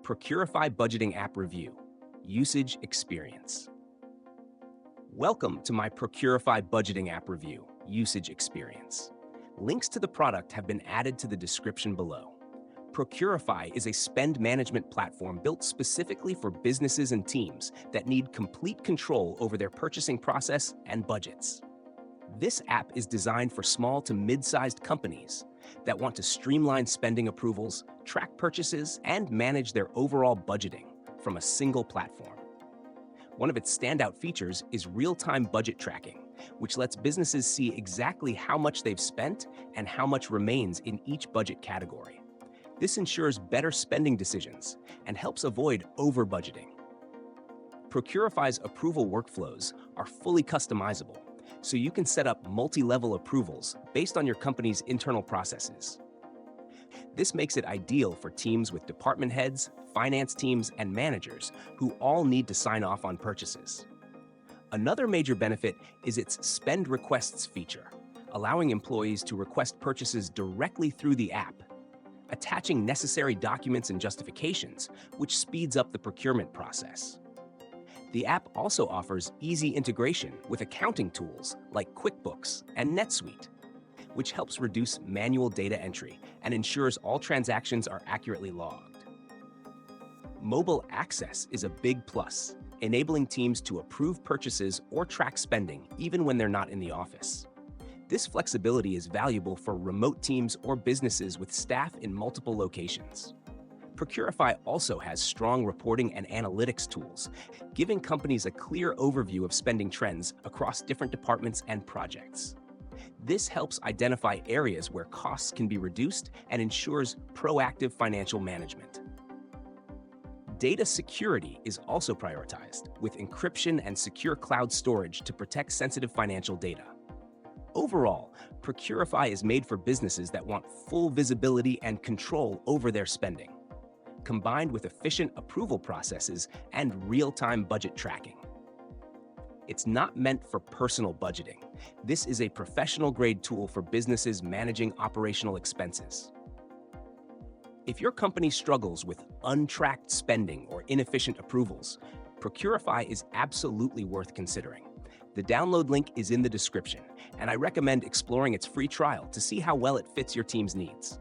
Procurify Budgeting App Review, Usage Experience. Welcome to my Procurify Budgeting App Review, Usage Experience. Links to the product have been added to the description below. Procurify is a spend management platform built specifically for businesses and teams that need complete control over their purchasing process and budgets. This app is designed for small to mid-sized companies that want to streamline spending approvals, track purchases, and manage their overall budgeting from a single platform. One of its standout features is real-time budget tracking, which lets businesses see exactly how much they've spent and how much remains in each budget category. This ensures better spending decisions and helps avoid over-budgeting. Procurify's approval workflows are fully customizable, so you can set up multi-level approvals based on your company's internal processes. This makes it ideal for teams with department heads, finance teams, and managers who all need to sign off on purchases. Another major benefit is its Spend Requests feature, allowing employees to request purchases directly through the app, attaching necessary documents and justifications, which speeds up the procurement process. The app also offers easy integration with accounting tools like QuickBooks and NetSuite, which helps reduce manual data entry and ensures all transactions are accurately logged. Mobile access is a big plus, enabling teams to approve purchases or track spending even when they're not in the office. This flexibility is valuable for remote teams or businesses with staff in multiple locations. Procurify also has strong reporting and analytics tools, giving companies a clear overview of spending trends across different departments and projects. This helps identify areas where costs can be reduced and ensures proactive financial management. Data security is also prioritized, with encryption and secure cloud storage to protect sensitive financial data. Overall, Procurify is made for businesses that want full visibility and control over their spending, combined with efficient approval processes and real-time budget tracking. It's not meant for personal budgeting. This is a professional-grade tool for businesses managing operational expenses. If your company struggles with untracked spending or inefficient approvals, Procurify is absolutely worth considering. The download link is in the description, and I recommend exploring its free trial to see how well it fits your team's needs.